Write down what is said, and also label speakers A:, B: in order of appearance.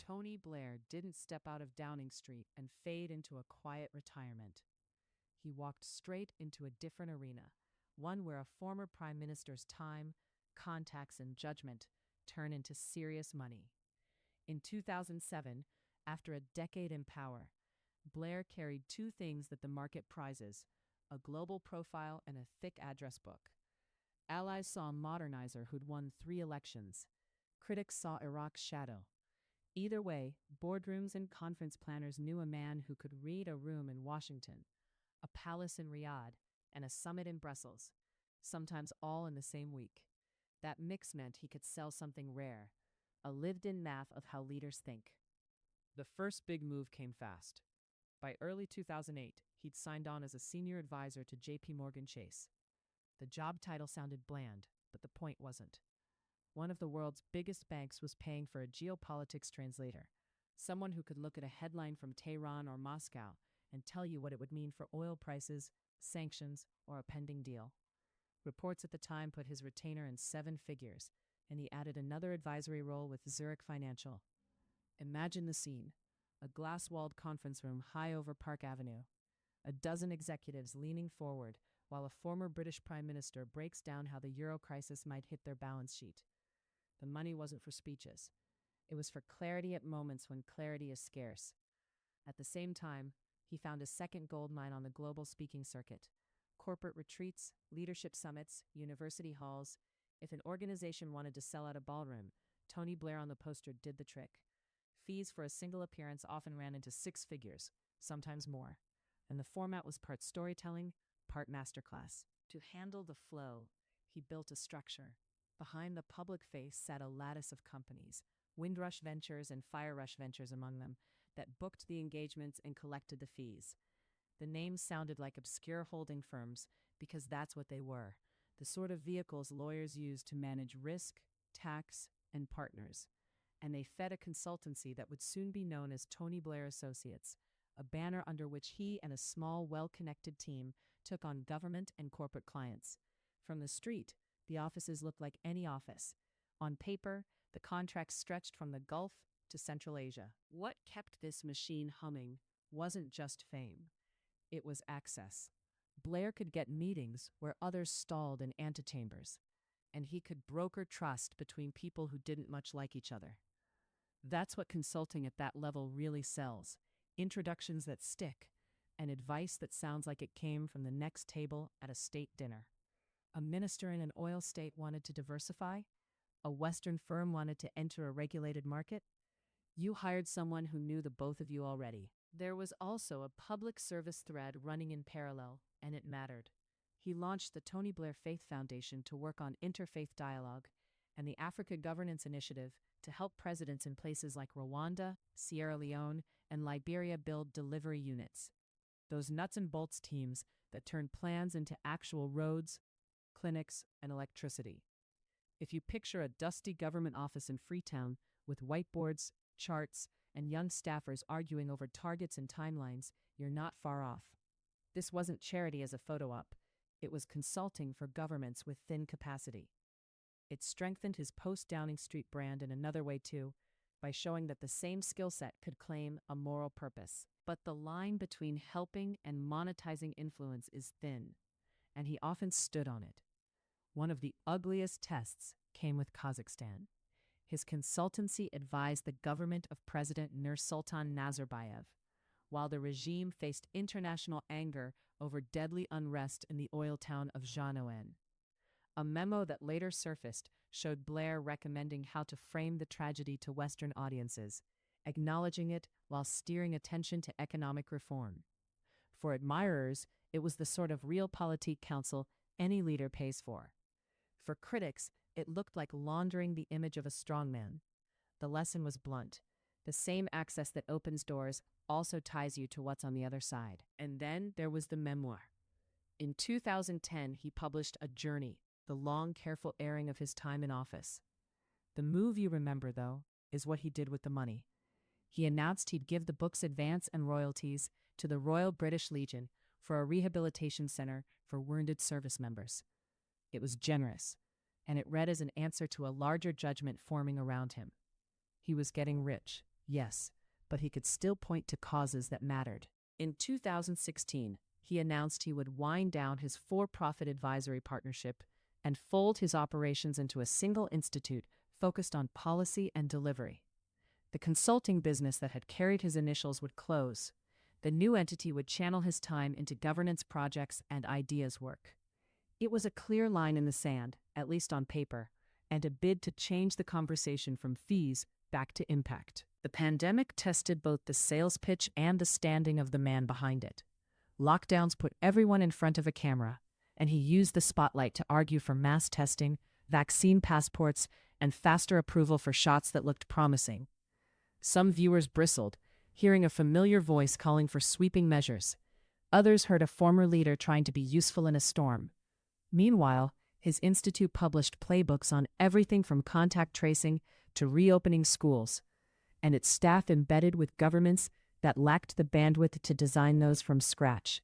A: Tony Blair didn't step out of Downing Street and fade into a quiet retirement. He walked straight into a different arena, one where a former prime minister's time, contacts, and judgment turn into serious money. In 2007, after a decade in power, Blair carried two things that the market prizes: a global profile and a thick address book. Allies saw a modernizer who'd won 3 elections. Critics saw Iraq's shadow. Either way, boardrooms and conference planners knew a man who could read a room in Washington, a palace in Riyadh, and a summit in Brussels, sometimes all in the same week. That mix meant he could sell something rare, a lived-in math of how leaders think. The first big move came fast. By early 2008, he'd signed on as a senior advisor to JP Chase. The job title sounded bland, but the point wasn't. One of the world's biggest banks was paying for a geopolitics translator, someone who could look at a headline from Tehran or Moscow and tell you what it would mean for oil prices, sanctions, or a pending deal. Reports at the time put his retainer in 7 figures, and he added another advisory role with Zurich Financial. Imagine the scene: a glass-walled conference room high over Park Avenue, a dozen executives leaning forward while a former British prime minister breaks down how the euro crisis might hit their balance sheet. The money wasn't for speeches. It was for clarity at moments when clarity is scarce. At the same time, he found a second gold mine on the global speaking circuit: corporate retreats, leadership summits, university halls. If an organization wanted to sell out a ballroom, Tony Blair on the poster did the trick. Fees for a single appearance often ran into 6 figures, sometimes more, and the format was part storytelling, part masterclass. To handle the flow, he built a structure. Behind the public face sat a lattice of companies, Windrush Ventures and Fire Rush Ventures among them, that booked the engagements and collected the fees. The names sounded like obscure holding firms because that's what they were, the sort of vehicles lawyers use to manage risk, tax, and partners. And they fed a consultancy that would soon be known as Tony Blair Associates, a banner under which he and a small, well-connected team took on government and corporate clients. From the street, the offices looked like any office. On paper, the contracts stretched from the Gulf to Central Asia. What kept this machine humming wasn't just fame. It was access. Blair could get meetings where others stalled in antechambers, and he could broker trust between people who didn't much like each other. That's what consulting at that level really sells: introductions that stick, and advice that sounds like it came from the next table at a state dinner. A minister in an oil state wanted to diversify? A Western firm wanted to enter a regulated market? You hired someone who knew the both of you already. There was also a public service thread running in parallel, and it mattered. He launched the Tony Blair Faith Foundation to work on interfaith dialogue, and the Africa Governance Initiative to help presidents in places like Rwanda, Sierra Leone, and Liberia build delivery units. Those nuts and bolts teams that turned plans into actual roads, clinics, and electricity. If you picture a dusty government office in Freetown with whiteboards, charts, and young staffers arguing over targets and timelines, you're not far off. This wasn't charity as a photo op. It was consulting for governments with thin capacity. It strengthened his post-Downing Street brand in another way too, by showing that the same skill set could claim a moral purpose. But the line between helping and monetizing influence is thin, and he often stood on it. One of the ugliest tests came with Kazakhstan. His consultancy advised the government of President Nursultan Nazarbayev, while the regime faced international anger over deadly unrest in the oil town of Janoen. A memo that later surfaced showed Blair recommending how to frame the tragedy to Western audiences, acknowledging it while steering attention to economic reform. For admirers, it was the sort of realpolitik counsel any leader pays for. For critics, it looked like laundering the image of a strongman. The lesson was blunt. The same access that opens doors also ties you to what's on the other side. And then there was the memoir. In 2010, he published A Journey, the long, careful airing of his time in office. The move you remember, though, is what he did with the money. He announced he'd give the book's advance and royalties to the Royal British Legion for a rehabilitation center for wounded service members. It was generous, and it read as an answer to a larger judgment forming around him. He was getting rich. Yes, but he could still point to causes that mattered. In 2016, he announced he would wind down his for-profit advisory partnership and fold his operations into a single institute focused on policy and delivery. The consulting business that had carried his initials would close. The new entity would channel his time into governance projects and ideas work. It was a clear line in the sand, at least on paper, and a bid to change the conversation from fees back to impact. The pandemic tested both the sales pitch and the standing of the man behind it. Lockdowns put everyone in front of a camera, and he used the spotlight to argue for mass testing, vaccine passports, and faster approval for shots that looked promising. Some viewers bristled, hearing a familiar voice calling for sweeping measures. Others heard a former leader trying to be useful in a storm. Meanwhile, his institute published playbooks on everything from contact tracing to reopening schools, and its staff embedded with governments that lacked the bandwidth to design those from scratch.